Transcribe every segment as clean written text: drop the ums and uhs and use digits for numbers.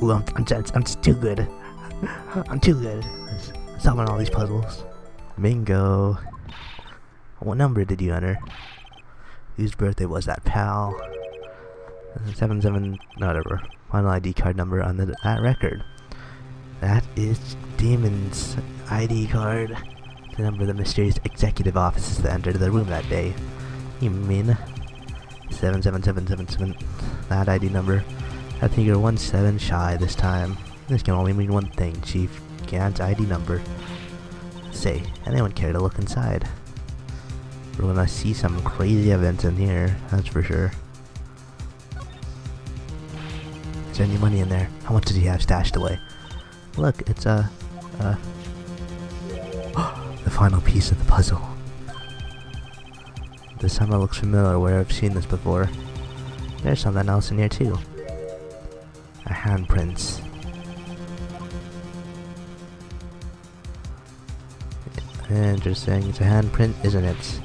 Ooh, I'm just too good. I'm too good. Solving all these puzzles. Bingo. What number did you enter? Whose birthday was that, pal? 77, whatever. Final ID card number on that record. That is Damon's ID card. The number of the mysterious executive offices that entered the room that day. You mean 77777? That ID number. I think you're 1 7 shy this time. This can only mean one thing, Chief Gant's ID number. Say, anyone care to look inside? We're gonna see some crazy events in here, that's for sure. Is there any money in there? How much does he have stashed away? Look, it's the final piece of the puzzle. This time it looks familiar, where I've seen this before. There's something else in here too. A handprints. Interesting. It's a handprint, isn't it?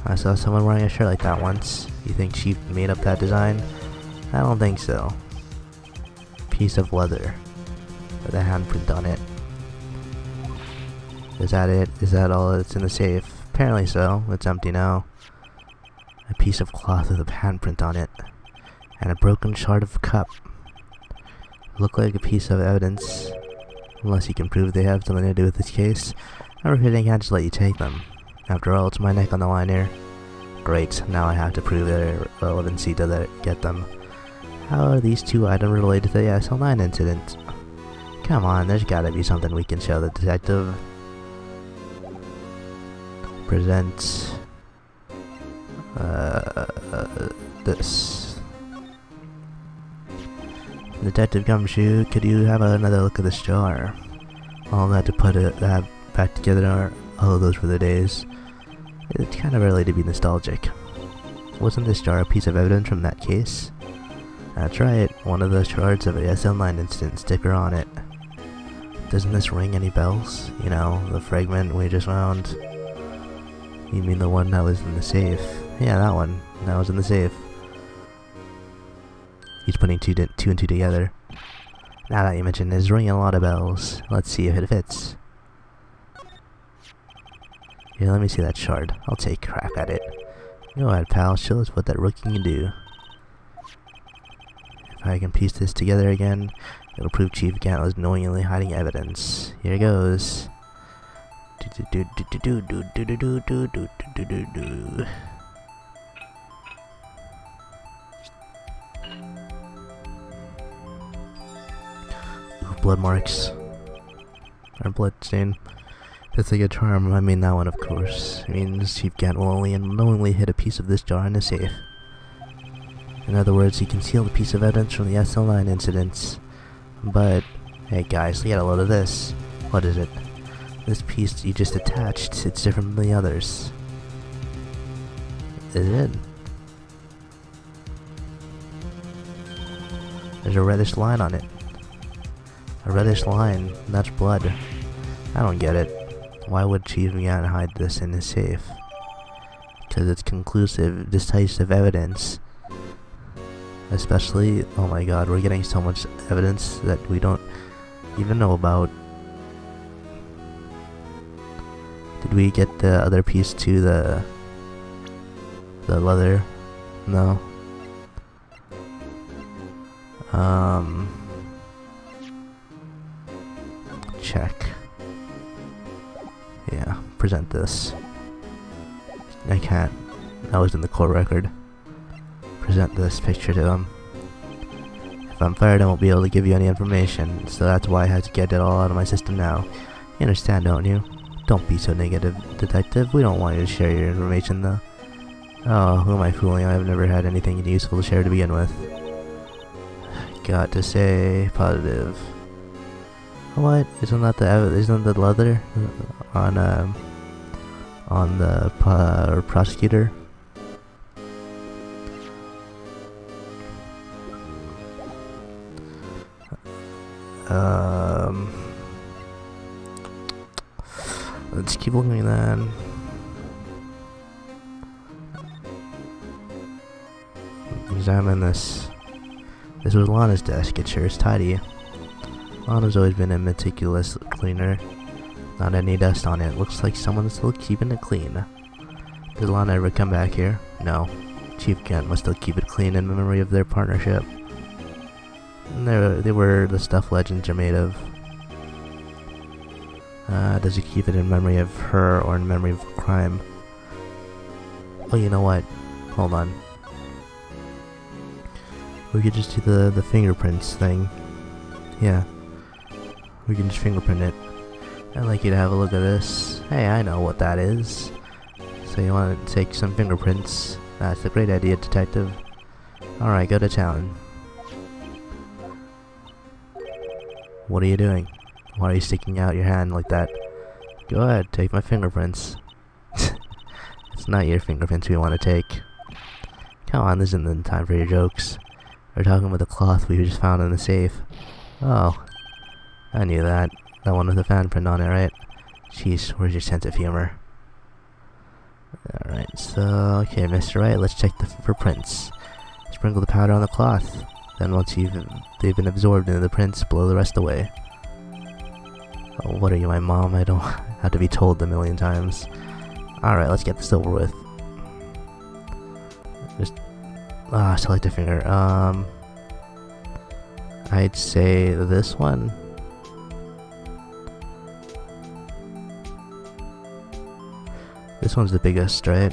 I saw someone wearing a shirt like that once. You think she made up that design? I don't think so. Piece of leather with a handprint on it. Is that it? Is that all that's in the safe? Apparently so. It's empty now. A piece of cloth with a handprint on it. And a broken shard of cup. Look like a piece of evidence. Unless you can prove they have something to do with this case. I'm afraid I can't just let you take them. After all, it's my neck on the line here. Great, now I have to prove their relevancy to get them. How are these two items related to the SL9 incident? Come on, there's gotta be something we can show the detective. Present this. Detective Gumshoe, could you have another look at this jar? All that to put that back together, all of those were the days. It's kind of early to be nostalgic. Wasn't this jar a piece of evidence from that case? That's right, one of the shards of a SL9 incident sticker on it. Doesn't this ring any bells? You know, the fragment we just found. You mean the one that was in the safe? Yeah, that one. That was in the safe. He's putting two and two together. Now that you mention it, it's ringing a lot of bells. Let's see if it fits. Here, let me see that shard. I'll take a crack at it. Go ahead, pal. Show us what that rookie can do. If I can piece this together again, it'll prove Chief Gant was knowingly hiding evidence. Here goes. Ooh, blood marks. Or blood stain. That's like a charm. I mean that one, of course. It means Chief Gant will only unknowingly hit a piece of this jar in a safe. In other words, he concealed a piece of evidence from the SL9 incidents. But, hey guys, get a load of this. What is it? This piece you just attached, it's different from the others. Is it? There's a reddish line on it. A reddish line, that's blood. I don't get it. Why would Chief Gant hide this in his safe? Because it's conclusive, decisive evidence. Especially, oh my god, we're getting so much evidence that we don't even know about. Did we get the other piece to the leather? No. Check. Yeah, present this. I can't. That was in the court record. Present this picture to him. If I'm fired, I won't be able to give you any information, so that's why I had to get it all out of my system now. You understand, don't you? Don't be so negative, detective. We don't want you to share your information, though. Oh, who am I fooling? I've never had anything useful to share to begin with. Got to say, positive. What? Isn't the leather on the prosecutor? Let's keep looking at that. Examine this. This was Lana's desk. It sure is tidy. Lana's always been a meticulous cleaner. Not any dust on it. Looks like someone's still keeping it clean. Did Lana ever come back here? No. Chief Kent must still keep it clean in memory of their partnership. And they were the stuff legends are made of. Does he keep it in memory of her or in memory of crime? Oh, you know what? Hold on. We could just do the fingerprints thing. Yeah. We can just fingerprint it. I'd like you to have a look at this. Hey, I know what that is. So you want to take some fingerprints? That's a great idea, detective. Alright, go to town. What are you doing? Why are you sticking out your hand like that? Go ahead, take my fingerprints. It's not your fingerprints we want to take. Come on, this isn't the time for your jokes. We're talking about the cloth we just found in the safe. Oh, I knew that. That one with the fan print on it, right? Jeez, where's your sense of humor? Alright, so, okay, Mr. Wright, let's check for prints. Sprinkle the powder on the cloth. Then once they've been absorbed into the prints, blow the rest away. Oh, what are you, my mom? I don't have to be told a million times. Alright, let's get this over with. Just, select a finger. I'd say this one. This one's the biggest, right?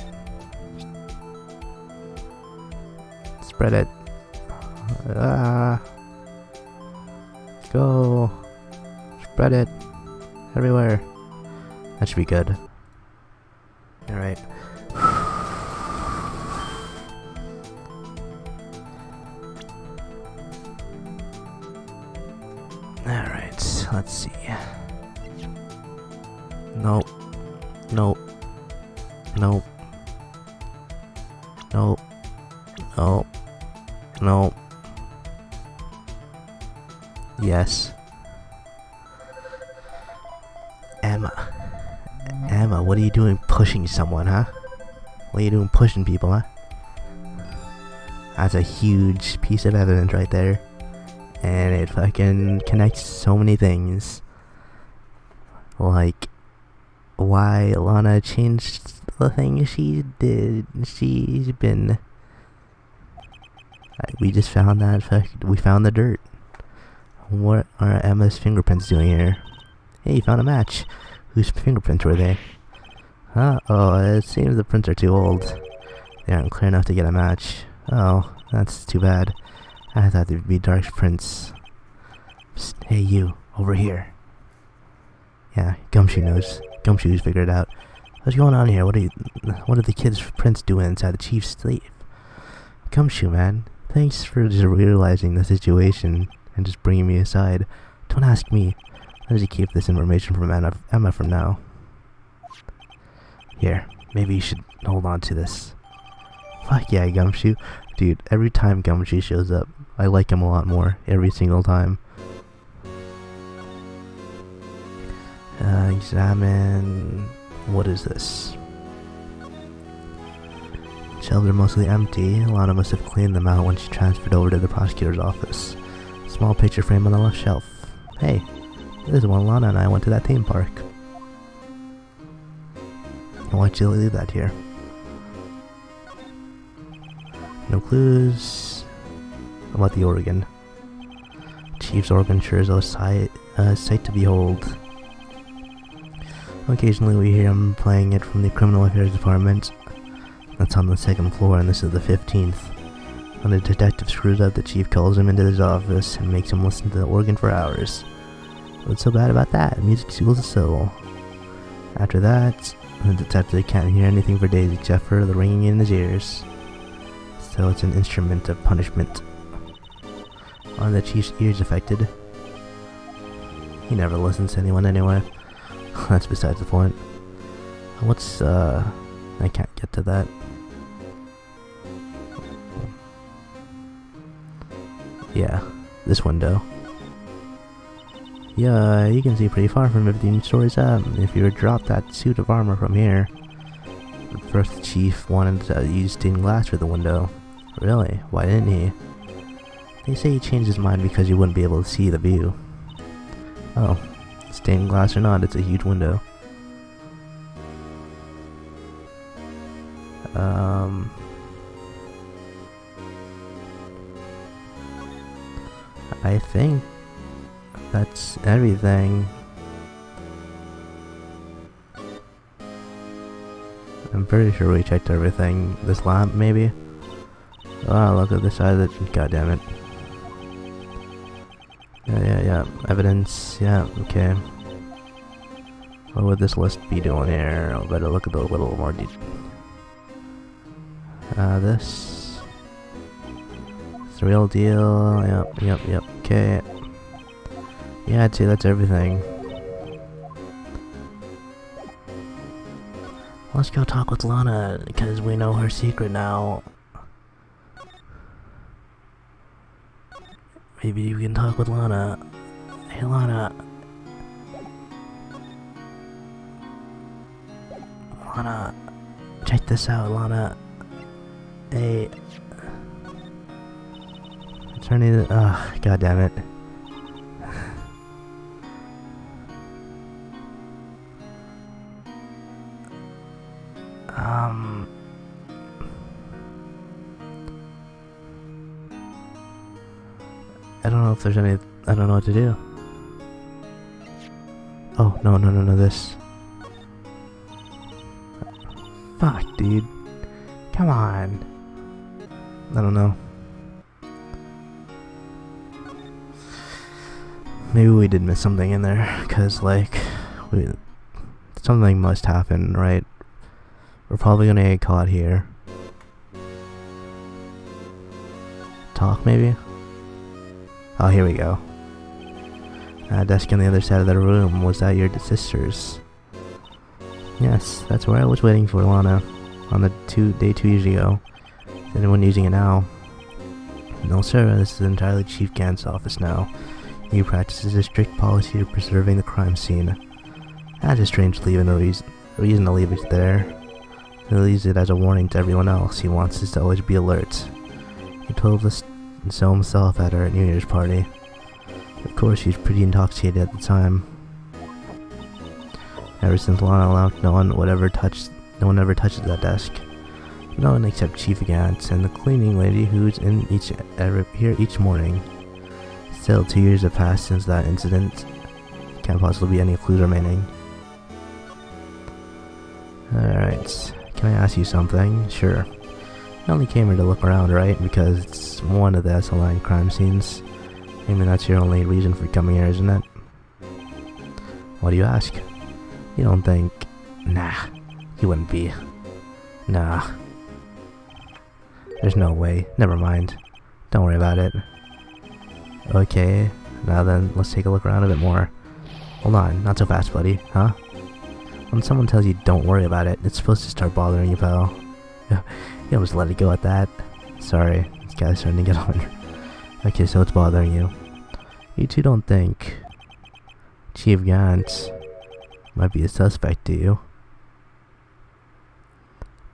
Spread it. Go. Spread it. Everywhere. That should be good. Alright. Alright, let's see. Nope. Nope. Nope. Nope. Nope. Nope. Yes. Emma, what are you doing pushing someone, huh? What are you doing pushing people, huh? That's a huge piece of evidence right there. And it fucking connects so many things. Like, why Lana changed the thing she did. She's been... We just found that, we found the dirt. What are Emma's fingerprints doing here? Hey, you found a match. Whose fingerprints were they? Huh? Oh, it seems the prints are too old. They aren't clear enough to get a match. Oh, that's too bad. I thought there'd be dark prints. Psst, hey you, over here. Yeah, Gumshoe knows. Gumshoe's figured it out. What's going on here? What are the kids' prints doing inside the chief's sleeve? Gumshoe, man. Thanks for just realizing the situation and just bringing me aside. Don't ask me. Let me keep this information from Emma from now. Here, maybe you should hold on to this. Fuck yeah, Gumshoe. Dude, every time Gumshoe shows up, I like him a lot more. Every single time. Examine... What is this? Shelves are mostly empty. Lana must have cleaned them out when she transferred over to the prosecutor's office. Small picture frame on the left shelf. Hey, this is when Lana and I went to that theme park. Why'd you leave that here? No clues about the organ. Chief's organ sure is a sight to behold. Occasionally we hear him playing it from the criminal affairs department. That's on the 2nd floor and this is the 15th. When the detective screws up, the chief calls him into his office and makes him listen to the organ for hours. What's so bad about that? Music soothes the soul. After that, the detective can't hear anything for days except for the ringing in his ears. So it's an instrument of punishment. Are the chief's ears affected? He never listens to anyone anyway. That's besides the point. What's, I can't get to that. Yeah, this window. Yeah, you can see pretty far from 15 stories up. If you were to drop that suit of armor from here. First, the chief wanted to use stained glass for the window. Really? Why didn't he? They say he changed his mind because you wouldn't be able to see the view. Oh, stained glass or not, it's a huge window. I think that's everything. I'm pretty sure we checked everything. This lamp, maybe? Oh, look at the side of it. God damn it. Yeah. Evidence. Yeah, okay. What would this list be doing here? I better look at a little more detail. This. It's the real deal. Yep. Okay. Yeah, I'd say that's everything. Let's go talk with Lana, because we know her secret now. Maybe you can talk with Lana. Hey Lana. Lana. Check this out, Lana. Hey. Turning. Ugh, god damn it. I don't know if there's any. I don't know what to do. Oh, no, this. Fuck, dude. Come on. I don't know. Maybe we did miss something in there, cause like, something must happen, right? We're probably gonna get caught here. Talk, maybe? Oh, here we go. Desk on the other side of the room. Was that your sister's? Yes, that's where I was waiting for Lana. On the day 2 years ago. Is anyone using it now? No, sir. This is entirely Chief Gant's office now. He practices a strict policy of preserving the crime scene. That's a strange reason to leave it there. He leaves it as a warning to everyone else. He wants us to always be alert. He told us so himself at our New Year's party. Of course, he was pretty intoxicated at the time. Ever since Lana left, no one ever touches that desk. No one except Chief Gant and the cleaning lady who's here each morning. Still, 2 years have passed since that incident. Can't possibly be any clues remaining. Alright, can I ask you something? Sure. I only came here to look around, right? Because it's one of the SLN crime scenes. Maybe that's your only reason for coming here, isn't it? Why do you ask? You don't think... Nah, you wouldn't be. Nah. There's no way. Never mind. Don't worry about it. Okay, now then, let's take a look around a bit more. Hold on, not so fast, buddy, huh? When someone tells you don't worry about it, it's supposed to start bothering you, pal. You almost let it go at that. Sorry, this guy's starting to get on. Okay, so it's bothering you. You two don't think Chief Gant might be a suspect, do you?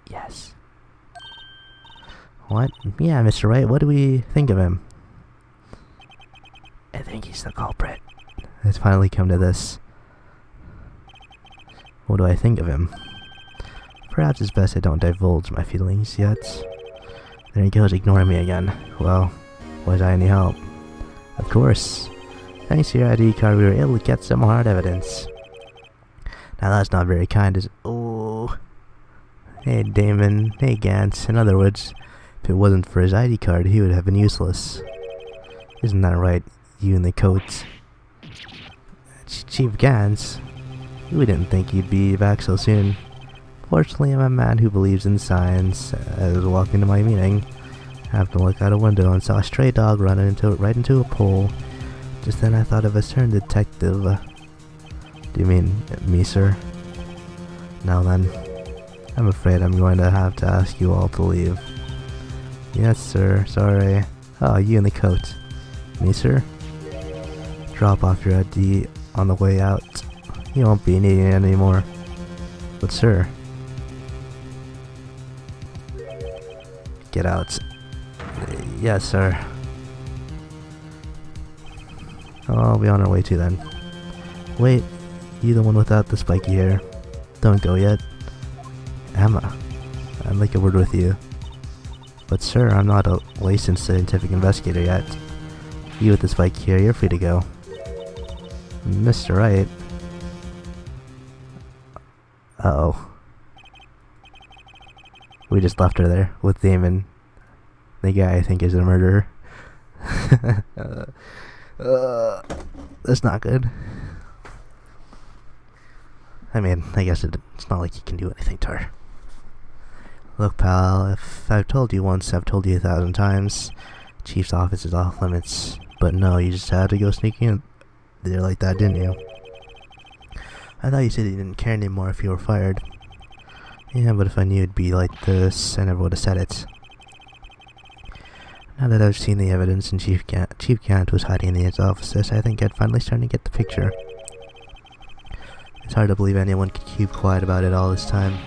Yes. What? Yeah, Mr. Wright, what do we think of him? I think he's the culprit. It's finally come to this. What do I think of him? Perhaps it's best I don't divulge my feelings yet. There he goes, ignoring me again. Well, was I any help? Of course. Thanks to your ID card, we were able to get some hard evidence. Now that's not very kind, is it? Oh. Hey, Damon. Hey, Gant. In other words, if it wasn't for his ID card, he would have been useless. Isn't that right, you in the coat? Chief Gant? We didn't think you'd be back so soon. Fortunately, I'm a man who believes in science. As I was walking to my meeting, I happened to look out a window and saw a stray dog run right into a pole. Just then I thought of a certain detective. Do you mean me, sir? Now then, I'm afraid I'm going to have to ask you all to leave. Yes, sir. Sorry. Oh, you in the coat. Me, sir? Drop off your ID on the way out. You won't be needing it anymore. But, sir... Get out. Yes, sir. Oh, I'll be on our way too then. Wait, you the one without the spiky hair. Don't go yet. Emma, I'd like a word with you. But sir, I'm not a licensed scientific investigator yet. You with the spiky hair, you're free to go. Mr. Wright. Uh-oh. We just left her there with Damon, the guy I think is a murderer. That's not good. I mean, I guess it's not like you can do anything to her. Look, pal, if I've told you once, I've told you 1,000 times. Chief's office is off limits. But no, you just had to go sneaking in there like that, didn't you? I thought you said you didn't care anymore if you were fired. Yeah, but if I knew it'd be like this, I never would have said it. Now that I've seen the evidence and Chief Gant was hiding in his offices, I think I'd finally starting to get the picture. It's hard to believe anyone could keep quiet about it all this time.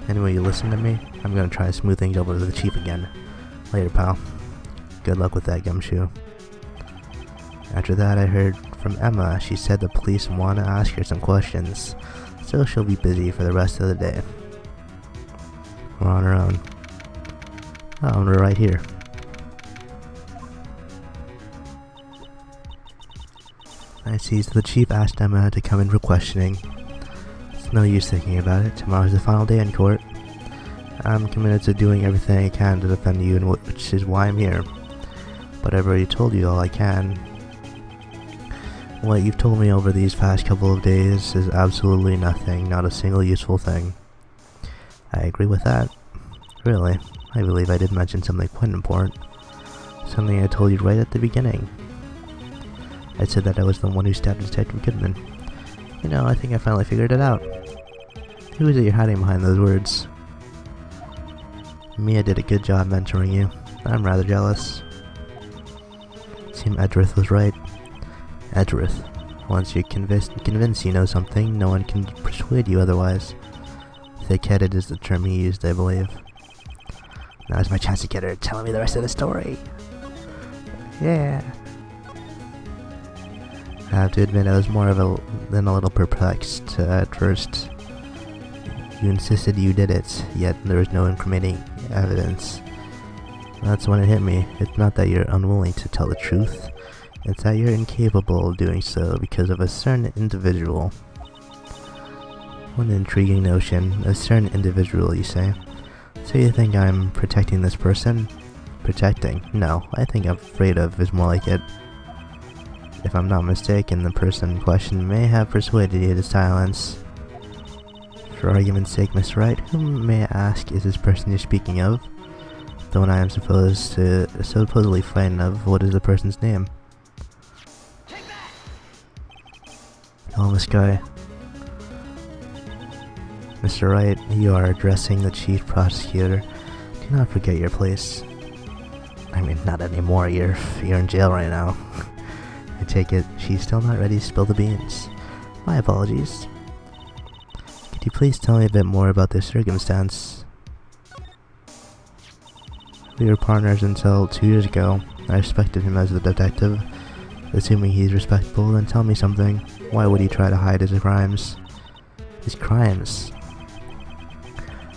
Anyway, you listen to me? I'm gonna try and smooth things over to the Chief again. Later, pal. Good luck with that, Gumshoe. After that, I heard from Emma. She said the police want to ask her some questions, so she'll be busy for the rest of the day. We're on our own. Oh, we're right here. I see, so the Chief asked Emma to come in for questioning. It's no use thinking about it. Tomorrow's the final day in court. I'm committed to doing everything I can to defend you, which is why I'm here. But I've already told you all I can. What you've told me over these past couple of days is absolutely nothing, not a single useful thing. I agree with that. Really, I believe I did mention something quite important. Something I told you right at the beginning. I said that I was the one who stabbed Detective Goodman. You know, I think I finally figured it out. Who is it you're hiding behind those words? Mia did a good job mentoring you. I'm rather jealous. Seemed Edgeworth was right. Edgeworth. Once you're convinced you know something, no one can persuade you otherwise. Thick-headed is the term he used, I believe. Now's my chance to get her telling me the rest of the story. Yeah. I have to admit I was more than a little perplexed at first. You insisted you did it, yet there was no incriminating evidence. That's when it hit me. It's not that you're unwilling to tell the truth. It's that you're incapable of doing so because of a certain individual. What an intriguing notion. A certain individual, you say? So you think I'm protecting this person? Protecting? No, I think I'm afraid of is more like it. If I'm not mistaken, the person in question may have persuaded you to silence. For argument's sake, Mr. Wright, whom may I ask is this person you're speaking of? The one I am supposedly frightened of. What is the person's name? Oh, Miss Guy. Mr. Wright, you are addressing the chief prosecutor. Do not forget your place. I mean, not anymore. You're in jail right now. I take it she's still not ready to spill the beans. My apologies. Could you please tell me a bit more about this circumstance? We were partners until 2 years ago. I respected him as a detective. Assuming he's respectable, then tell me something. Why would he try to hide his crimes? His crimes?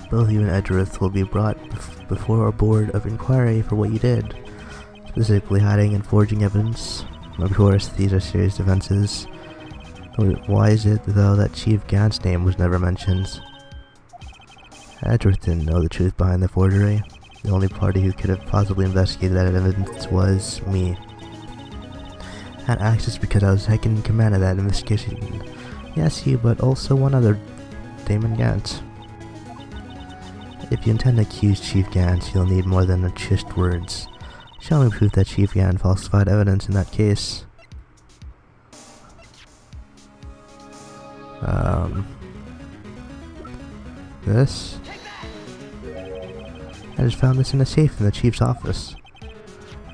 Both you and Edgeworth will be brought before a board of inquiry for what you did. Specifically hiding and forging evidence. Of course, these are serious offenses. Why is it, though, that Chief Gant's name was never mentioned? Edgeworth didn't know the truth behind the forgery. The only party who could have possibly investigated that evidence was me. I had access because I was second in command of that investigation. Yes, you, but also one other, Damon Gant. If you intend to accuse Chief Gant, you'll need more than just words. Show me proof that Chief Gant falsified evidence in that case. This? I just found this in a safe in the chief's office.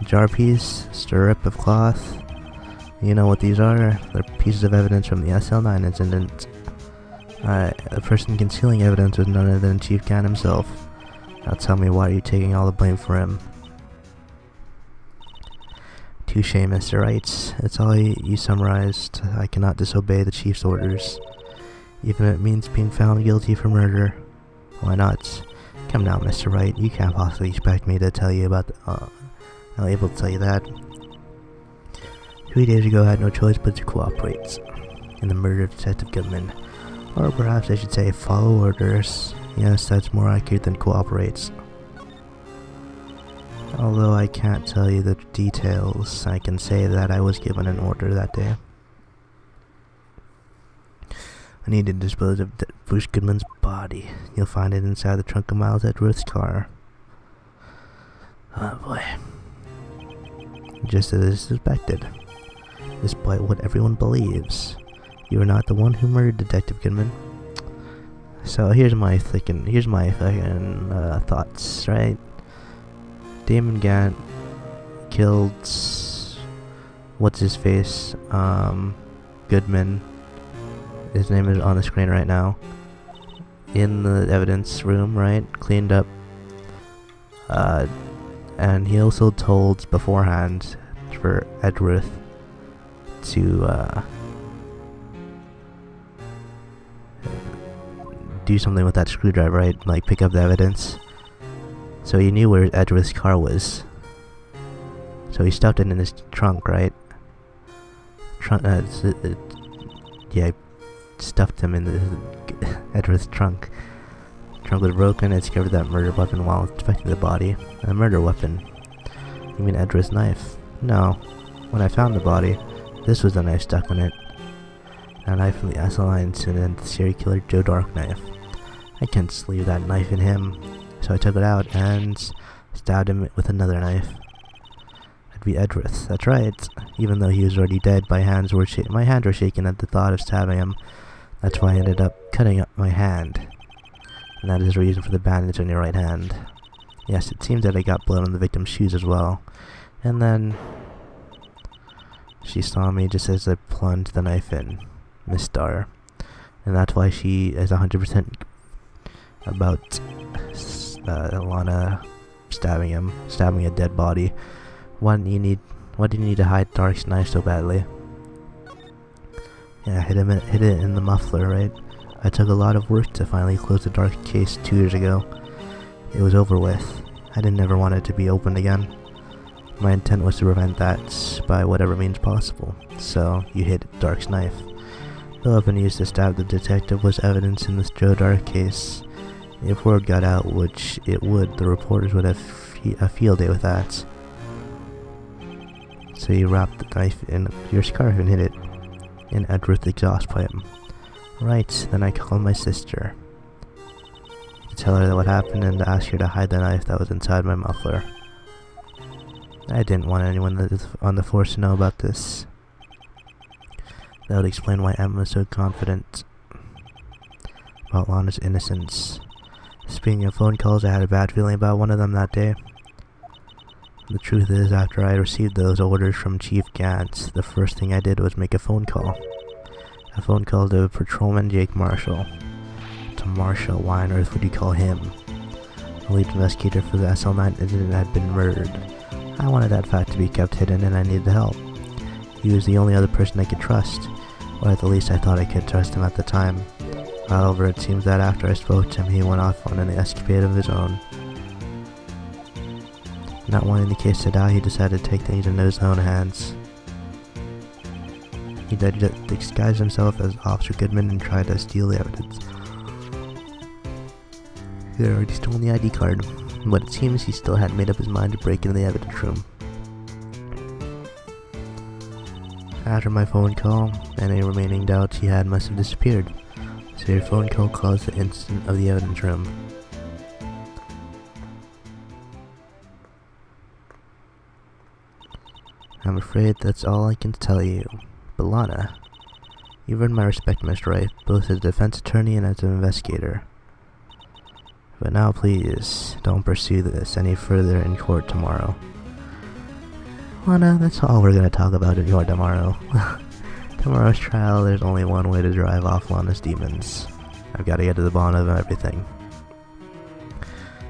A jar piece, strip of cloth. You know what these are? They're pieces of evidence from the SL9 incident. The person concealing evidence was none other than Chief Gant himself. Now tell me, why are you taking all the blame for him? Touche, Mr. Wright. It's all you summarized. I cannot disobey the chief's orders, even if it means being found guilty for murder. Why not? Come now, Mr. Wright. You can't possibly expect me to tell you about not able to tell you that. 3 days ago, I had no choice but to cooperate in the murder of Detective Goodman. Or perhaps I should say follow orders. Yes, that's more accurate than cooperates. Although I can't tell you the details, I can say that I was given an order that day. I need to dispose of Bruce Goodman's body. You'll find it inside the trunk of Miles Edgeworth's car. Oh boy. Just as suspected. Despite what everyone believes, you are not the one who murdered Detective Goodman. So here's my fucking thoughts, right? Damon Gant killed what's his face? Goodman. His name is on the screen right now. In the evidence room, right? Cleaned up. And he also told beforehand for Edgeworth to do something with that screwdriver, right? Like pick up the evidence. So he knew where Edgeworth's car was. So he stuffed it in his trunk, right? Yeah, stuffed him in the Edgeworth's trunk. Trunk was broken. It discovered that murder weapon while inspecting the body. A murder weapon? You mean Edgeworth's knife? No. When I found the body, this was the knife stuck in it. A knife from the Assaline incident, the serial killer Joe Dark knife. I can't just leave that knife in him. So I took it out and stabbed him with another knife. It'd be Edgeworth. That's right. Even though he was already dead, my hands were shaking at the thought of stabbing him. That's why I ended up cutting up my hand. And that is the reason for the bandage on your right hand. Yes, it seems that I got blood on the victim's shoes as well. And then she saw me just as I plunged the knife in. Miss Starr. And that's why she is 100% about Alana stabbing a dead body. Why do you need to hide Dark's knife so badly? Yeah, hit it in the muffler, right? I took a lot of work to finally close the Dark case 2 years ago. It was over with. I didn't ever want it to be opened again. My intent was to prevent that by whatever means possible. So, you hid Dark's knife. The weapon used to stab the detective was evidence in this Joe Dark case. If word got out, which it would, the reporters would have a field day with that. So you wrapped the knife in your scarf and hid it in Edgeworth's exhaust pipe. Right, then I called my sister to tell her what happened and to ask her to hide the knife that was inside my muffler. I didn't want anyone on the force to know about this. That would explain why Emma was so confident about Lana's innocence. Speaking of phone calls, I had a bad feeling about one of them that day. The truth is, after I received those orders from Chief Gant, the first thing I did was make a phone call. A phone call to Patrolman Jake Marshall. To Marshall, why on earth would you call him? The lead investigator for the SL9 incident had been murdered. I wanted that fact to be kept hidden and I needed help. He was the only other person I could trust, or at the least I thought I could trust him at the time. However, it seems that after I spoke to him, he went off on an escapade of his own. Not wanting the case to die, he decided to take things into his own hands. He disguised himself as Officer Goodman and tried to steal the evidence. He had already stolen the ID card, but it seems he still hadn't made up his mind to break into the evidence room. After my phone call, any remaining doubts he had must have disappeared. So your phone call caused the incident of the evidence room. I'm afraid that's all I can tell you. But Lana, you've earned my respect, Mr. Wright, both as a defense attorney and as an investigator. But now please, don't pursue this any further in court tomorrow. Lana, that's all we're going to talk about in court tomorrow. Tomorrow's trial, there's only one way to drive off Lana's demons. I've got to get to the bottom of everything.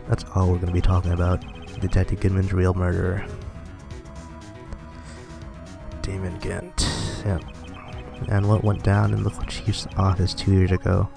That's all we're going to be talking about. Detective Goodman's real murderer. Demon Gant. Yep. And what went down in the chief's office 2 years ago